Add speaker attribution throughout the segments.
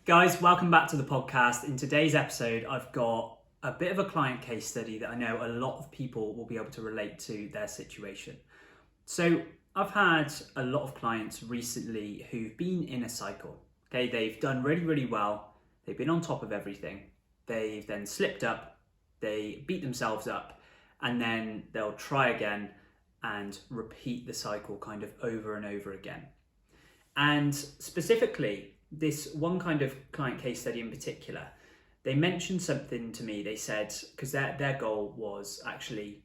Speaker 1: Guys, welcome back to the podcast. In today's episode, I've got a bit of a client case study that I know a lot of people will be able to relate to their situation. So I've had a lot of clients recently who've been in a cycle. Okay, they've done really, really well. They've been on top of everything. They've then slipped up, they beat themselves up, and then they'll try again and repeat the cycle kind of over and over again. And specifically, this one kind of client case study in particular, they mentioned something to me. They said, because their goal was actually,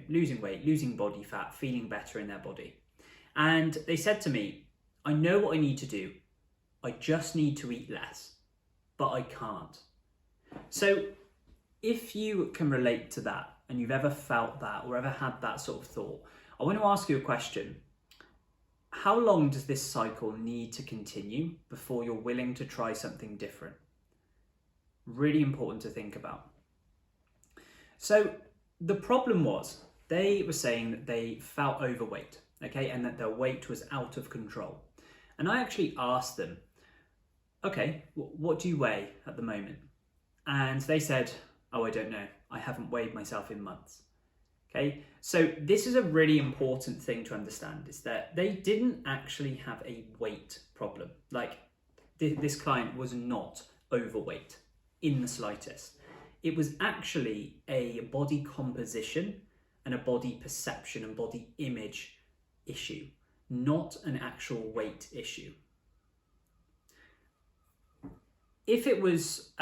Speaker 1: losing weight, losing body fat, feeling better in their body. And they said to me, I know what I need to do. I just need to eat less, but I can't. So if you can relate to that and you've ever felt that or ever had that sort of thought, I want to ask you a question. How long does this cycle need to continue before you're willing to try something different? Really important to think about. So the problem was they were saying that they felt overweight, okay, and that their weight was out of control. And I actually asked them, okay, what do you weigh at the moment? And they said, oh, I don't know. I haven't weighed myself in months. Okay, so this is a really important thing to understand, is that they didn't actually have a weight problem. Like this client was not overweight in the slightest. It was actually a body composition and a body perception and body image issue, not an actual weight issue. If it was,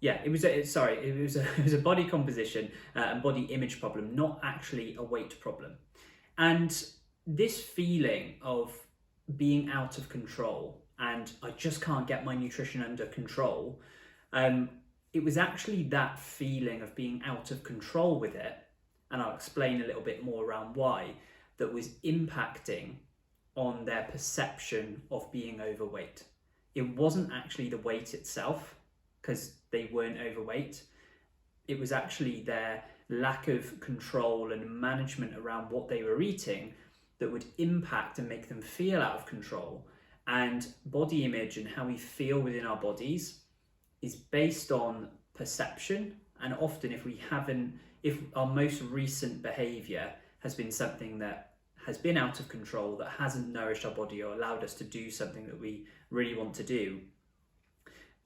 Speaker 1: it was a body composition and body image problem, not actually a weight problem. And this feeling of being out of control and I just can't get my nutrition under control, it was actually that feeling of being out of control with it, and I'll explain a little bit more around why, that was impacting on their perception of being overweight. It wasn't actually the weight itself, because they weren't overweight. It was actually their lack of control and management around what they were eating that would impact and make them feel out of control. And body image and how we feel within our bodies is based on perception. And often if our most recent behavior has been something that has been out of control, that hasn't nourished our body or allowed us to do something that we really want to do,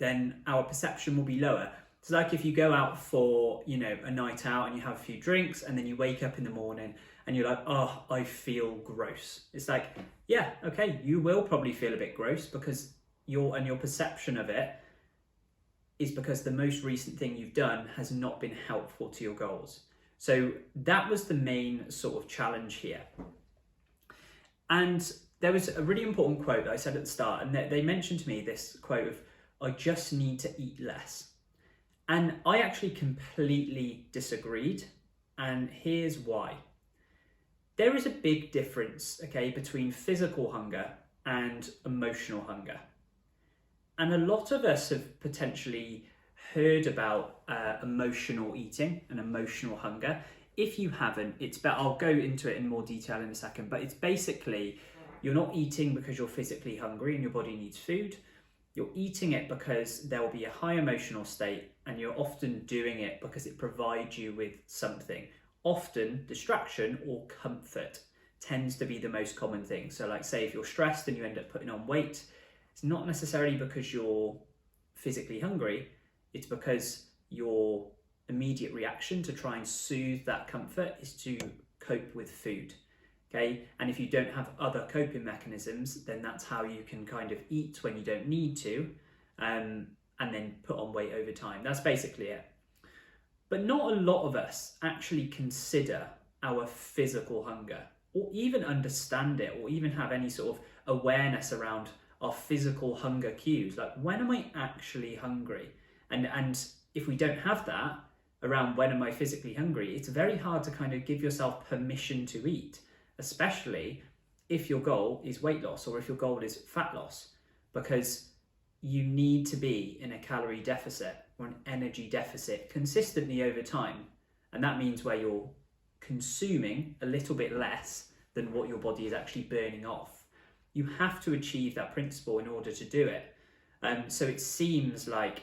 Speaker 1: then our perception will be lower. So like if you go out for, a night out and you have a few drinks and then you wake up in the morning and you're like, oh, I feel gross. It's like, yeah, okay, you will probably feel a bit gross because your perception of it is because the most recent thing you've done has not been helpful to your goals. So that was the main sort of challenge here. And there was a really important quote that I said at the start, and they mentioned to me this quote of, I just need to eat less. And I actually completely disagreed. And here's why. There is a big difference, okay, between physical hunger and emotional hunger. And a lot of us have potentially heard about emotional eating and emotional hunger. If you haven't, it's better. I'll go into it in more detail in a second, but it's basically, you're not eating because you're physically hungry and your body needs food. You're eating it because there will be a high emotional state, and you're often doing it because it provides you with something. Often distraction or comfort tends to be the most common thing. So like say if you're stressed and you end up putting on weight, it's not necessarily because you're physically hungry, it's because your immediate reaction to try and soothe that comfort is to cope with food. Okay, and if you don't have other coping mechanisms, then that's how you can kind of eat when you don't need to, and then put on weight over time. That's basically it. But not a lot of us actually consider our physical hunger, or even understand it, or even have any sort of awareness around our physical hunger cues. Like, when am I actually hungry? And if we don't have that around when am I physically hungry, it's very hard to kind of give yourself permission to eat, especially if your goal is weight loss or if your goal is fat loss, because you need to be in a calorie deficit or an energy deficit consistently over time. And that means where you're consuming a little bit less than what your body is actually burning off. You have to achieve that principle in order to do it. So it seems like,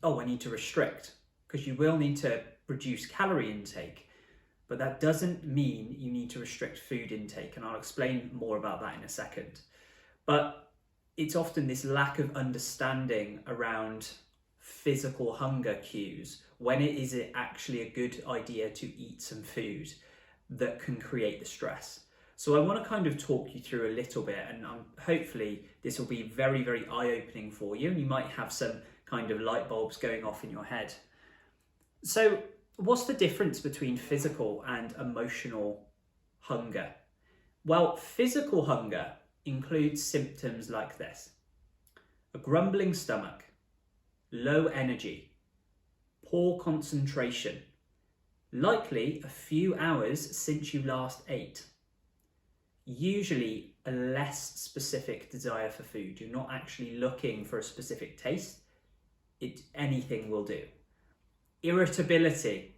Speaker 1: oh, I need to restrict, because you will need to reduce calorie intake, but that doesn't mean you need to restrict food intake, and I'll explain more about that in a second. But it's often this lack of understanding around physical hunger cues, when it is actually a good idea to eat some food, that can create the stress. So I want to kind of talk you through a little bit, and hopefully this will be very, very eye-opening for you, and you might have some kind of light bulbs going off in your head. So what's the difference between physical and emotional hunger? Well, physical hunger includes symptoms like this: a grumbling stomach, low energy, poor concentration, likely a few hours since you last ate, usually a less specific desire for food. You're not actually looking for a specific taste. Anything will do. Irritability,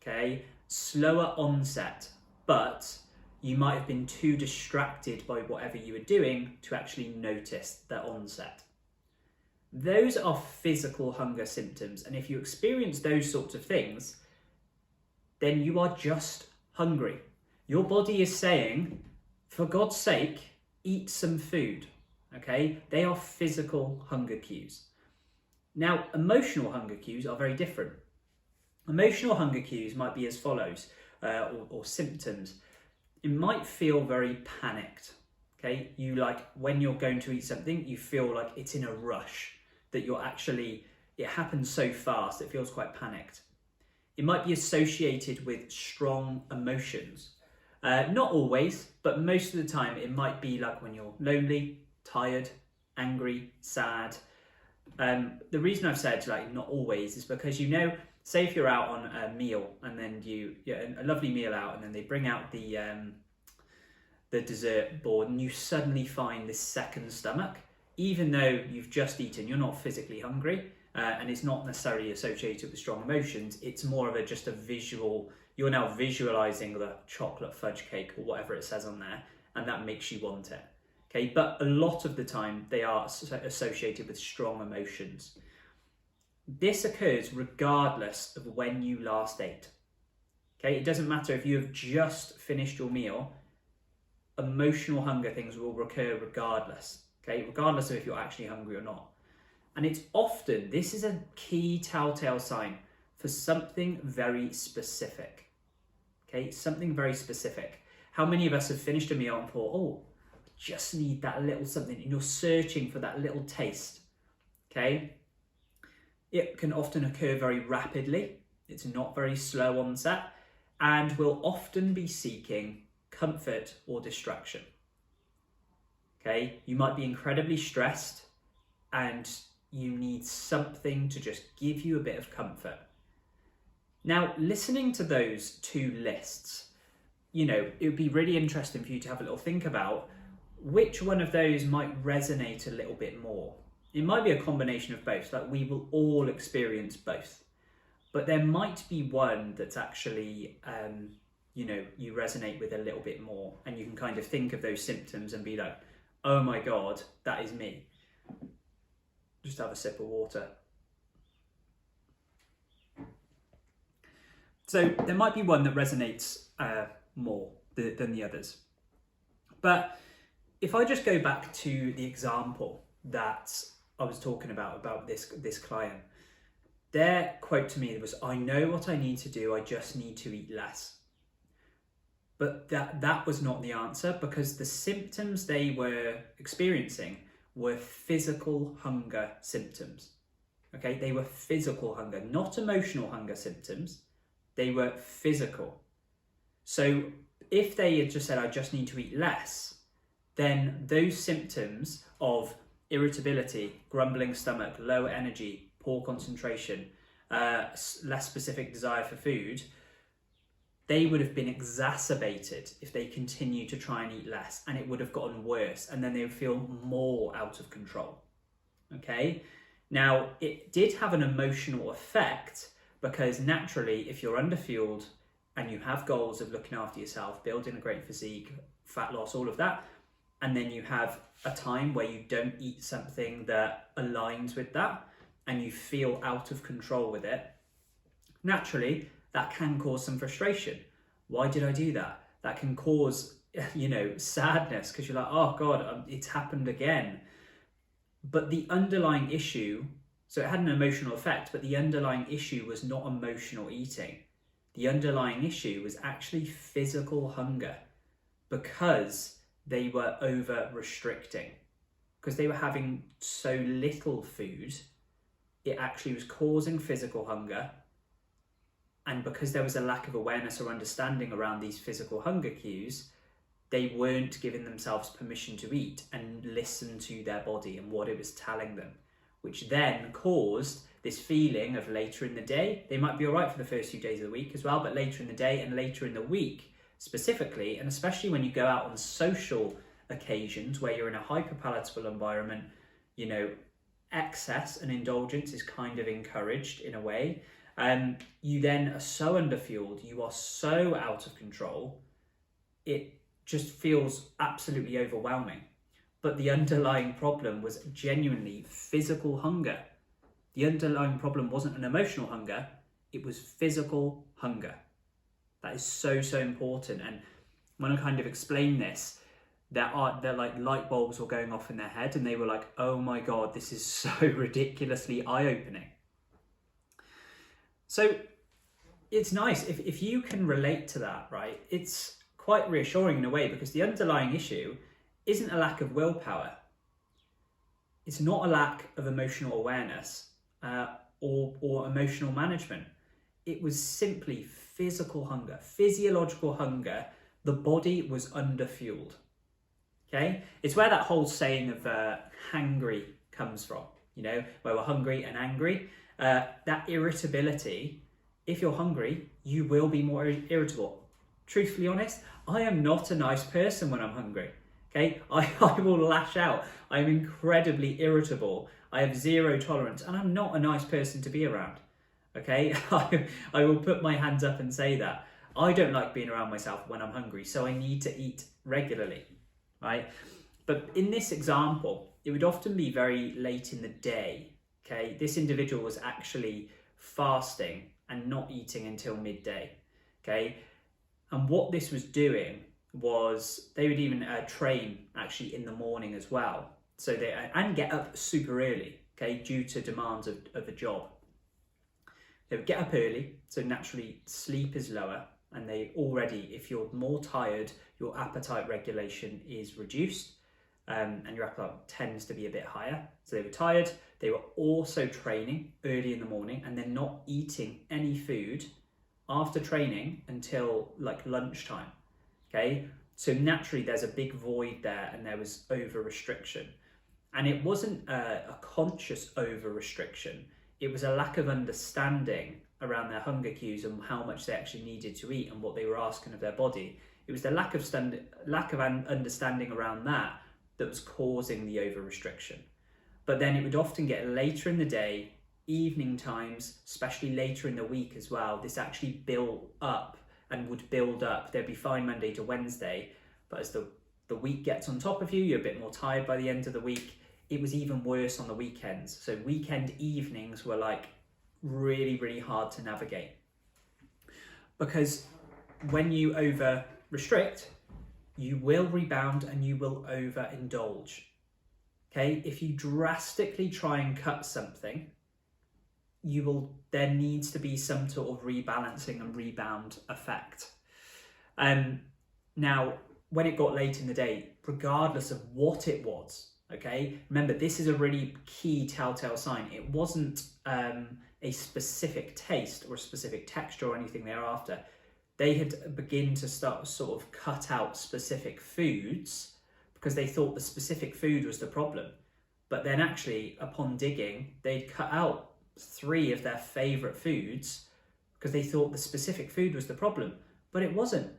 Speaker 1: okay, slower onset, but you might have been too distracted by whatever you were doing to actually notice the onset. Those are physical hunger symptoms, and if you experience those sorts of things, then you are just hungry. Your body is saying, for God's sake, eat some food, okay? They are physical hunger cues. Now, emotional hunger cues are very different. Emotional hunger cues might be as follows, or symptoms. It might feel very panicked, okay? You when you're going to eat something, you feel like it's in a rush, that it happens so fast, it feels quite panicked. It might be associated with strong emotions. Not always, but most of the time it might be like when you're lonely, tired, angry, sad. The reason I've said not always is because, say if you're out on a meal and then a lovely meal out, and then they bring out the dessert board, and you suddenly find this second stomach, even though you've just eaten, you're not physically hungry, and it's not necessarily associated with strong emotions. It's more of just a visual. You're now visualizing the chocolate fudge cake or whatever it says on there, and that makes you want it. Okay, but a lot of the time they are associated with strong emotions. This occurs regardless of when you last ate. Okay, it doesn't matter if you have just finished your meal, emotional hunger things will recur regardless. Okay, regardless of if you're actually hungry or not. And this is a key telltale sign for something very specific. Okay, something very specific. How many of us have finished a meal and thought, oh, I just need that little something, and you're searching for that little taste. Okay, it can often occur very rapidly. It's not very slow onset, and will often be seeking comfort or distraction. Okay, you might be incredibly stressed and you need something to just give you a bit of comfort. Now, listening to those two lists, it would be really interesting for you to have a little think about which one of those might resonate a little bit more. It might be a combination of both, we will all experience both. But there might be one that's actually, you resonate with a little bit more, and you can kind of think of those symptoms and be like, oh my God, that is me. Just have a sip of water. So there might be one that resonates more than the others. But if I just go back to the example that I was talking about this client, their quote to me was, I know what I need to do, I just need to eat less. But that was not the answer, because the symptoms they were experiencing were physical hunger symptoms. Okay, they were physical hunger, not emotional hunger symptoms. They were physical. So if they had just said, I just need to eat less, then those symptoms of irritability, grumbling stomach, low energy, poor concentration, less specific desire for food, they would have been exacerbated if they continued to try and eat less, and it would have gotten worse, and then they would feel more out of control. Okay? Now, it did have an emotional effect, because naturally, if you're underfueled and you have goals of looking after yourself, building a great physique, fat loss, all of that, and then you have a time where you don't eat something that aligns with that and you feel out of control with it, naturally that can cause some frustration. Why did I do that? That can cause, sadness, because you're like, oh God, it's happened again. But the underlying issue, so it had an emotional effect, but the underlying issue was not emotional eating. The underlying issue was actually physical hunger, because they were over restricting. Because they were having so little food, it actually was causing physical hunger. And because there was a lack of awareness or understanding around these physical hunger cues, they weren't giving themselves permission to eat and listen to their body and what it was telling them, which then caused this feeling of later in the day. They might be all right for the first few days of the week as well, but later in the day and later in the week specifically, and especially when you go out on social occasions where you're in a hyperpalatable environment, excess and indulgence is kind of encouraged in a way. You then are so underfueled, you are so out of control, it just feels absolutely overwhelming. But the underlying problem was genuinely physical hunger. The underlying problem wasn't an emotional hunger, it was physical hunger. That is so, so important. And when I kind of explained this, they're like light bulbs were going off in their head, and they were like, oh my God, this is so ridiculously eye-opening. So it's nice if you can relate to that, right? It's quite reassuring in a way, because the underlying issue isn't a lack of willpower. It's not a lack of emotional awareness or emotional management. It was simply physical hunger, physiological hunger. The body was underfueled. Okay, it's where that whole saying of hangry comes from. Where we're hungry and angry. That irritability. If you're hungry, you will be more irritable. Truthfully honest, I am not a nice person when I'm hungry. Okay, I will lash out. I am incredibly irritable. I have zero tolerance, and I'm not a nice person to be around. Okay, I will put my hands up and say that. I don't like being around myself when I'm hungry, so I need to eat regularly, right? But in this example, it would often be very late in the day. Okay, this individual was actually fasting and not eating until midday. Okay, and what this was doing was they would even train actually in the morning as well. So and get up super early, okay, due to demands of a job. They would get up early, so naturally sleep is lower, and they already, if you're more tired, your appetite regulation is reduced, and your appetite tends to be a bit higher. So they were tired. They were also training early in the morning, and then not eating any food after training until like lunchtime. Okay, so naturally there's a big void there, and there was over restriction. And it wasn't a conscious over restriction. It was a lack of understanding around their hunger cues and how much they actually needed to eat and what they were asking of their body. It was the lack of understanding around that was causing the over restriction. But then it would often get later in the day, evening times, especially later in the week as well. This actually built up and would build up. They'd be fine Monday to Wednesday, but as the week gets on top of you, you're a bit more tired by the end of the week. It was even worse on the weekends. So weekend evenings were like really, really hard to navigate. Because when you over restrict, you will rebound and you will overindulge. Okay, if you drastically try and cut something, there needs to be some sort of rebalancing and rebound effect. Now, when it got late in the day, regardless of what it was, okay, remember this is a really key telltale sign. It wasn't a specific taste or a specific texture or anything thereafter. They had begun to start sort of cut out specific foods because they thought the specific food was the problem. But then actually, upon digging, they'd cut out 3 of their favourite foods because they thought the specific food was the problem. But it wasn't.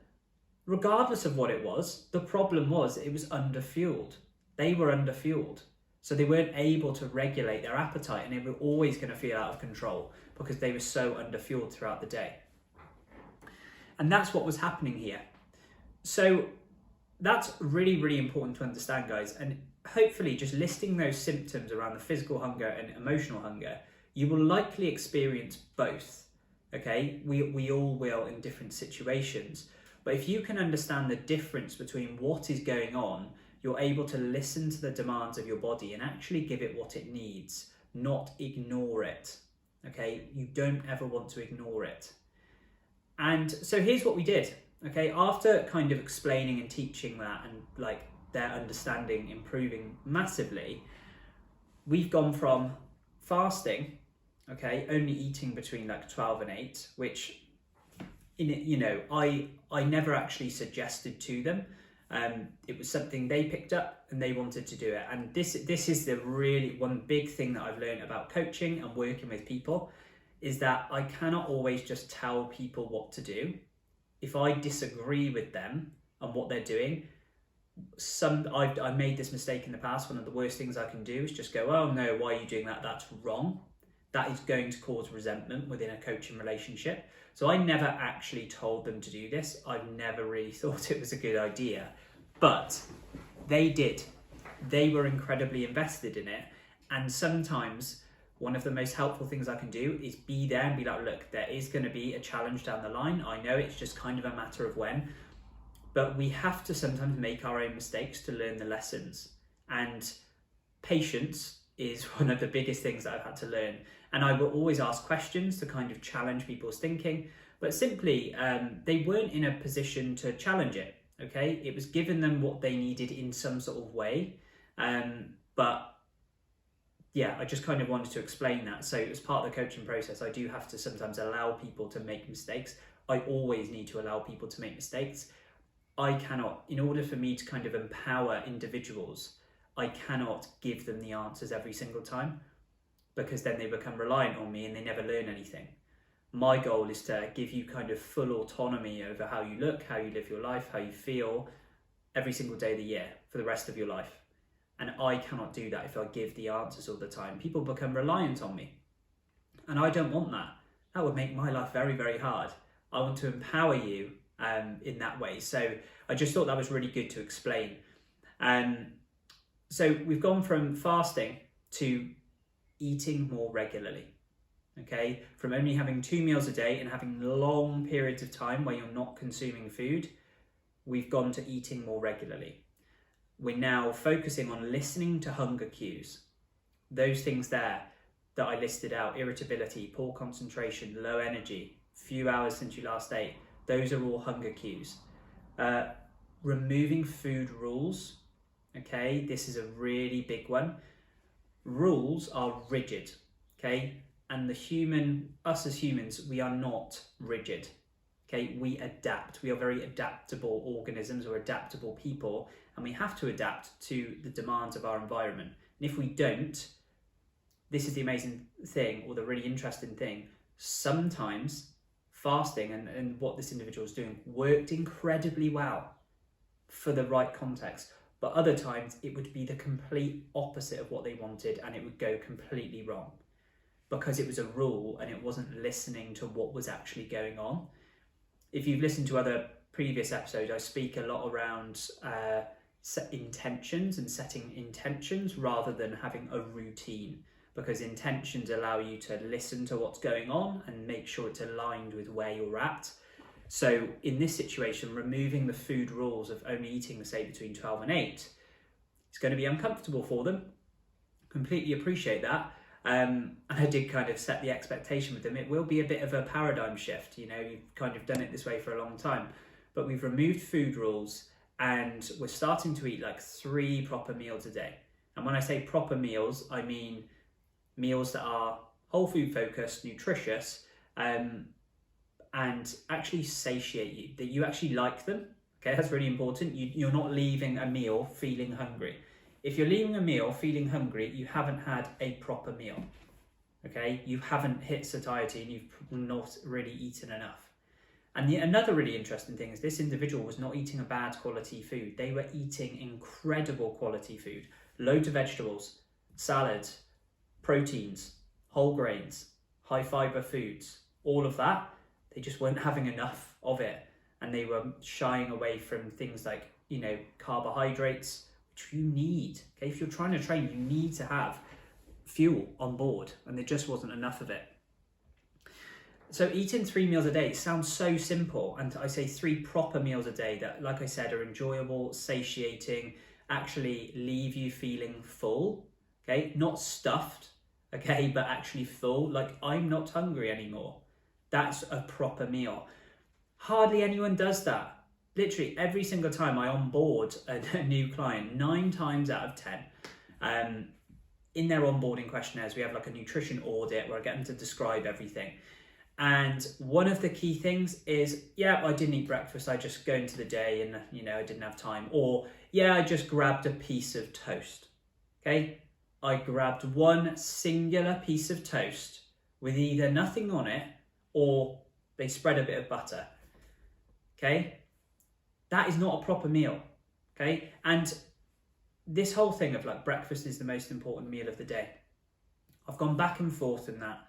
Speaker 1: Regardless of what it was, the problem was it was underfueled. They were underfueled. So they weren't able to regulate their appetite, and they were always going to feel out of control because they were so underfueled throughout the day. And that's what was happening here. So that's really, really important to understand, guys. And hopefully just listing those symptoms around the physical hunger and emotional hunger, you will likely experience both. Okay, we all will in different situations. But if you can understand the difference between what is going on, you're able to listen to the demands of your body and actually give it what it needs, not ignore it. Okay, you don't ever want to ignore it. And so here's what we did. Okay, after kind of explaining and teaching that and like their understanding improving massively, we've gone from fasting, okay, only eating between like 12 and 8, which I never actually suggested to them. It was something they picked up and they wanted to do it. And this is the really one big thing that I've learned about coaching and working with people, is that I cannot always just tell people what to do. If I disagree with them on what they're doing, I made this mistake in the past. One of the worst things I can do is just go, oh no, why are you doing that? That's wrong. That is going to cause resentment within a coaching relationship. So I never actually told them to do this. I've never really thought it was a good idea, but they did. They were incredibly invested in it. And sometimes one of the most helpful things I can do is be there and be like, look, there is going to be a challenge down the line. I know it's just kind of a matter of when, but we have to sometimes make our own mistakes to learn the lessons. And patience is one of the biggest things that I've had to learn. And I will always ask questions to kind of challenge people's thinking, but simply they weren't in a position to challenge it, okay? It was given them what they needed in some sort of way. But yeah, I just kind of wanted to explain that. So as part of the coaching process, I do have to sometimes allow people to make mistakes. I always need to allow people to make mistakes. I cannot, in order for me to kind of empower individuals, I cannot give them the answers every single time, because then they become reliant on me and they never learn anything. My goal is to give you kind of full autonomy over how you look, how you live your life, how you feel every single day of the year for the rest of your life. And I cannot do that if I give the answers all the time. People become reliant on me. And I don't want that. That would make my life very, very hard. I want to empower you in that way. So I just thought that was really good to explain. So we've gone from fasting to eating more regularly. Okay, from only having 2 meals a day and having long periods of time where you're not consuming food, we've gone to eating more regularly. We're now focusing on listening to hunger cues. Those things there that I listed out, irritability, poor concentration, low energy, few hours since you last ate, those are all hunger cues. Removing food rules, okay, this is a really big one. Rules are rigid, okay? And us as humans, we are not rigid, okay? We adapt. We are very adaptable organisms or adaptable people, and we have to adapt to the demands of our environment. And if we don't, this is the amazing thing, or the really interesting thing, sometimes fasting and what this individual is doing worked incredibly well for the right context. But other times it would be the complete opposite of what they wanted, and it would go completely wrong because it was a rule and it wasn't listening to what was actually going on. If you've listened to other previous episodes, I speak a lot around intentions and setting intentions rather than having a routine, because intentions allow you to listen to what's going on and make sure it's aligned with where you're at. So in this situation, removing the food rules of only eating, say, between 12 and 8, it's going to be uncomfortable for them. Completely appreciate that. And I did kind of set the expectation with them. It will be a bit of a paradigm shift. You know, you've kind of done it this way for a long time. But we've removed food rules and we're starting to eat like 3 proper meals a day. And when I say proper meals, I mean meals that are whole food focused, nutritious, and actually satiate you, that you actually like them. Okay, that's really important. You're not leaving a meal feeling hungry. If you're leaving a meal feeling hungry, you haven't had a proper meal. Okay, you haven't hit satiety and you've not really eaten enough. And another really interesting thing is this individual was not eating a bad quality food. They were eating incredible quality food, loads of vegetables, salads, proteins, whole grains, high fiber foods, all of that. They just weren't having enough of it, and they were shying away from things like carbohydrates, which you need. Okay, if you're trying to train, you need to have fuel on board, and there just wasn't enough of it. So eating 3 meals a day sounds so simple, and I say 3 proper meals a day that, like I said, are enjoyable, satiating, actually leave you feeling full, okay? Not stuffed, okay, but actually full, like I'm not hungry anymore. That's a proper meal. Hardly anyone does that. Literally every single time I onboard a new client, 9 times out of 10, in their onboarding questionnaires, we have like a nutrition audit where I get them to describe everything. And one of the key things is, yeah, I didn't eat breakfast. I just go into the day and, I didn't have time. Or, yeah, I just grabbed a piece of toast. Okay. I grabbed one singular piece of toast with either nothing on it or they spread a bit of butter. Okay. That is not a proper meal. Okay. And this whole thing of like breakfast is the most important meal of the day. I've gone back and forth in that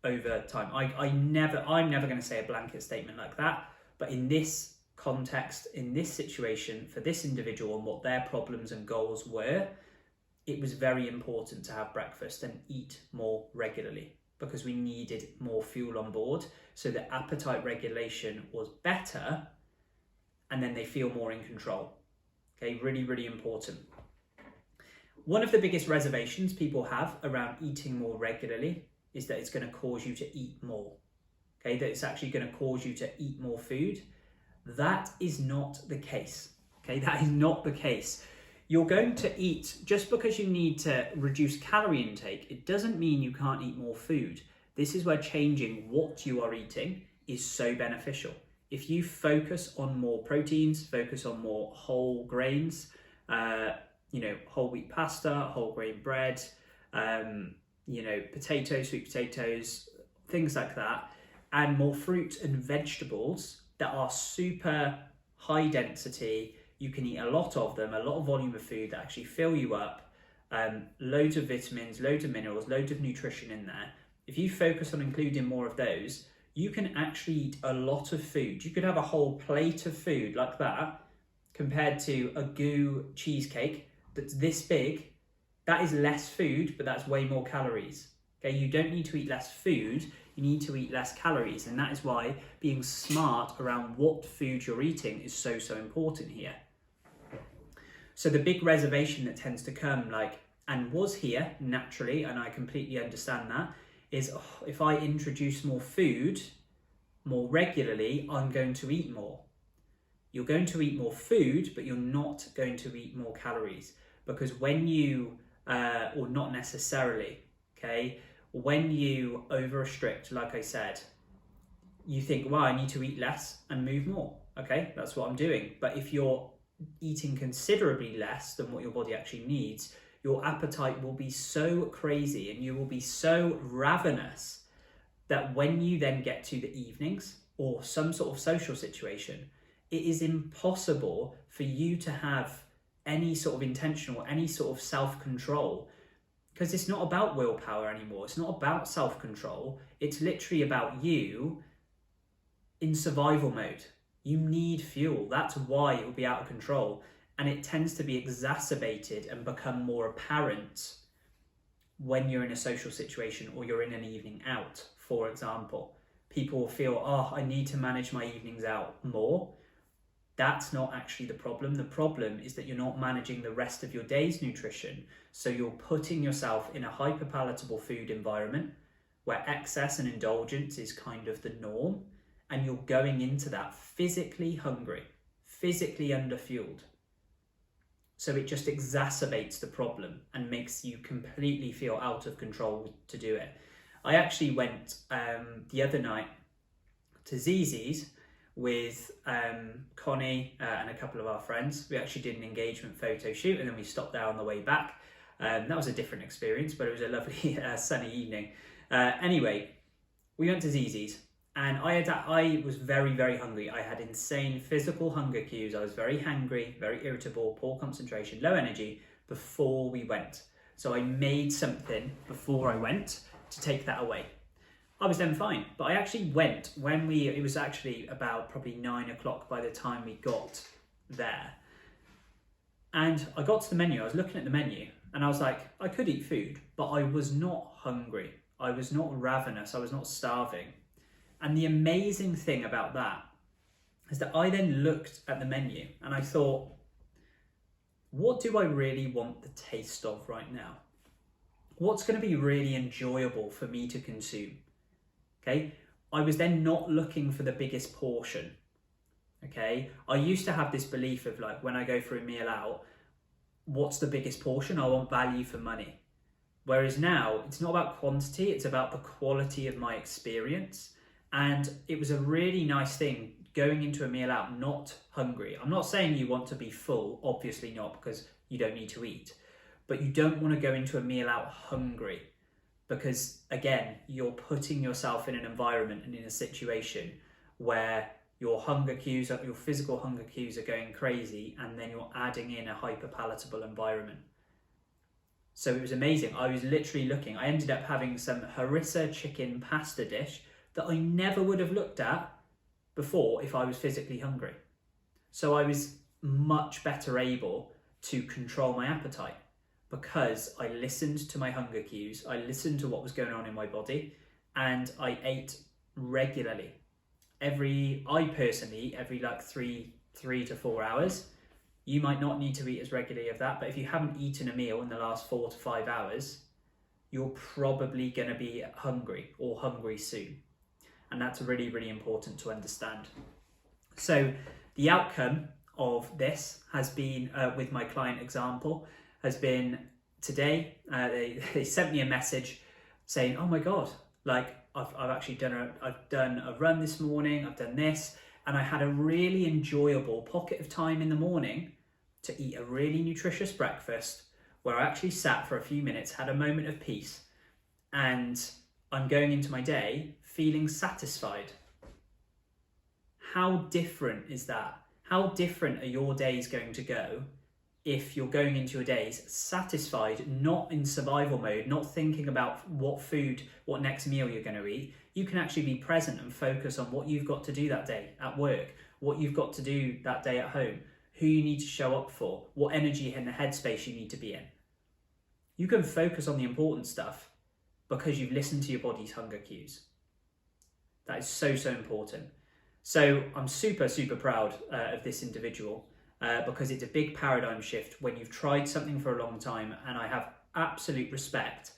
Speaker 1: over time. I'm never going to say a blanket statement like that, but in this context, in this situation, for this individual and what their problems and goals were, it was very important to have breakfast and eat more regularly because we needed more fuel on board so the appetite regulation was better and then they feel more in control. Okay, really, really important. One of the biggest reservations people have around eating more regularly is that it's going to cause you to eat more. Okay, that it's actually going to cause you to eat more food. That is not the case. Okay, that is not the case. You're going to eat, just because you need to reduce calorie intake, it doesn't mean you can't eat more food. This is where changing what you are eating is so beneficial. If you focus on more proteins, focus on more whole grains, whole wheat pasta, whole grain bread, potatoes, sweet potatoes, things like that, and more fruit and vegetables that are super high density. You can eat a lot of them, a lot of volume of food that actually fill you up, loads of vitamins, loads of minerals, loads of nutrition in there. If you focus on including more of those, you can actually eat a lot of food. You could have a whole plate of food like that compared to a goo cheesecake that's this big. That is less food, but that's way more calories. Okay, you don't need to eat less food, you need to eat less calories. And that is why being smart around what food you're eating is so, so important here. So the big reservation that tends to come, and was here naturally, and I completely understand that, is if I introduce more food more regularly, I'm going to eat more. You're going to eat more food, but you're not going to eat more calories. Because when you or not necessarily, okay? When you over-restrict, like I said, you think, well, I need to eat less and move more, okay? That's what I'm doing. But if you're eating considerably less than what your body actually needs, your appetite will be so crazy and you will be so ravenous that when you then get to the evenings or some sort of social situation, it is impossible for you to have any sort of intentional, any sort of self-control, because it's not about willpower anymore. It's not about self-control. It's literally about you in survival mode. You need fuel. That's why it will be out of control. And it tends to be exacerbated and become more apparent when you're in a social situation or you're in an evening out, for example. People will feel, I need to manage my evenings out more. That's not actually the problem. The problem is that you're not managing the rest of your day's nutrition. So you're putting yourself in a hyperpalatable food environment where excess and indulgence is kind of the norm. And you're going into that physically hungry, physically underfueled. So it just exacerbates the problem and makes you completely feel out of control to do it. I actually went the other night to Zizi's with Connie and a couple of our friends. We actually did an engagement photo shoot and then we stopped there on the way back. That was a different experience, but it was a lovely sunny evening. Anyway, we went to Zizi's and I was very, very hungry. I had insane physical hunger cues. I was very hangry, very irritable, poor concentration, low energy before we went. So I made something before I went to take that away. I was then fine, but I actually went it was actually about probably 9 o'clock by the time we got there. And I got to the menu, I was looking at the menu, and I was like, I could eat food, but I was not hungry. I was not ravenous, I was not starving. And the amazing thing about that is that I then looked at the menu and I thought, what do I really want the taste of right now? What's going to be really enjoyable for me to consume? Okay, I was then not looking for the biggest portion. Okay, I used to have this belief of like, when I go for a meal out, what's the biggest portion? I want value for money. Whereas now, it's not about quantity, it's about the quality of my experience. And it was a really nice thing going into a meal out not hungry. I'm not saying you want to be full, obviously not, because you don't need to eat. But you don't want to go into a meal out hungry, because again, you're putting yourself in an environment and in a situation where your hunger cues, your physical hunger cues are going crazy, and then you're adding in a hyperpalatable environment. So it was amazing. I was literally looking. I ended up having some harissa chicken pasta dish that I never would have looked at before if I was physically hungry. So I was much better able to control my appetite because I listened to my hunger cues, I listened to what was going on in my body, and I ate regularly. I personally eat every like 3 to 4 hours. You might not need to eat as regularly as that, but if you haven't eaten a meal in the last 4 to 5 hours, you're probably going to be hungry or hungry soon. And that's really, really important to understand. So the outcome of this has been, with my client example, has been today, they sent me a message saying, oh my God, like I've actually done a run this morning, I've done this, and I had a really enjoyable pocket of time in the morning to eat a really nutritious breakfast where I actually sat for a few minutes, had a moment of peace, and I'm going into my day feeling satisfied. How different is that? How different are your days going to go if you're going into your days satisfied, not in survival mode, not thinking about what food, what next meal you're going to eat? You can actually be present and focus on what you've got to do that day at work, what you've got to do that day at home, who you need to show up for, what energy and the headspace you need to be in. You can focus on the important stuff because you've listened to your body's hunger cues. That is so, so important. So I'm super, super proud of this individual because it's a big paradigm shift when you've tried something for a long time, and I have absolute respect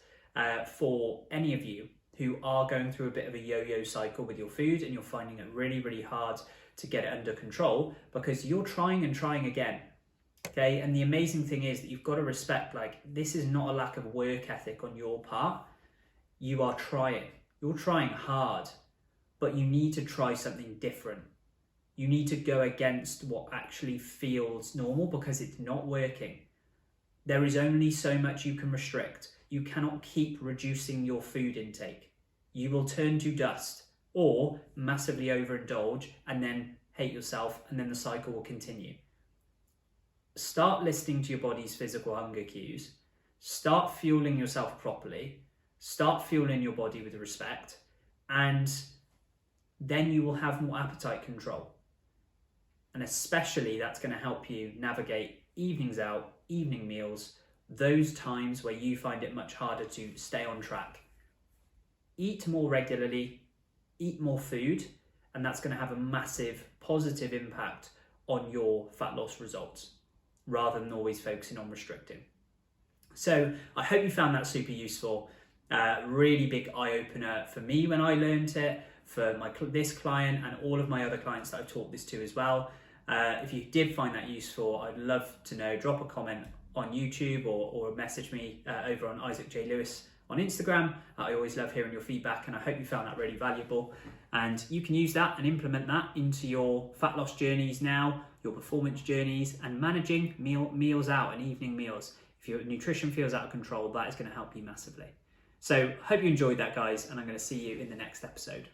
Speaker 1: for any of you who are going through a bit of a yo-yo cycle with your food and you're finding it really, really hard to get it under control because you're trying and trying again. Okay, and the amazing thing is that you've got to respect, like, this is not a lack of work ethic on your part. You are trying. You're trying hard, but you need to try something different. You need to go against what actually feels normal because it's not working. There is only so much you can restrict. You cannot keep reducing your food intake. You will turn to dust or massively overindulge and then hate yourself, and then the cycle will continue. Start listening to your body's physical hunger cues. Start fueling yourself properly. Start fueling your body with respect, and then you will have more appetite control. And especially that's going to help you navigate evenings out, evening meals, those times where you find it much harder to stay on track. Eat more regularly, eat more food, and that's going to have a massive positive impact on your fat loss results, rather than always focusing on restricting. So I hope you found that super useful. Really big eye-opener for me when I learned it, for this client and all of my other clients that I've taught this to as well. If you did find that useful, I'd love to know. Drop a comment on YouTube or message me over on Isaac J. Lewis on Instagram. I always love hearing your feedback, and I hope you found that really valuable. And you can use that and implement that into your fat loss journeys now, your performance journeys, and managing meals out and evening meals. If your nutrition feels out of control, that is going to help you massively. So hope you enjoyed that, guys, and I'm going to see you in the next episode.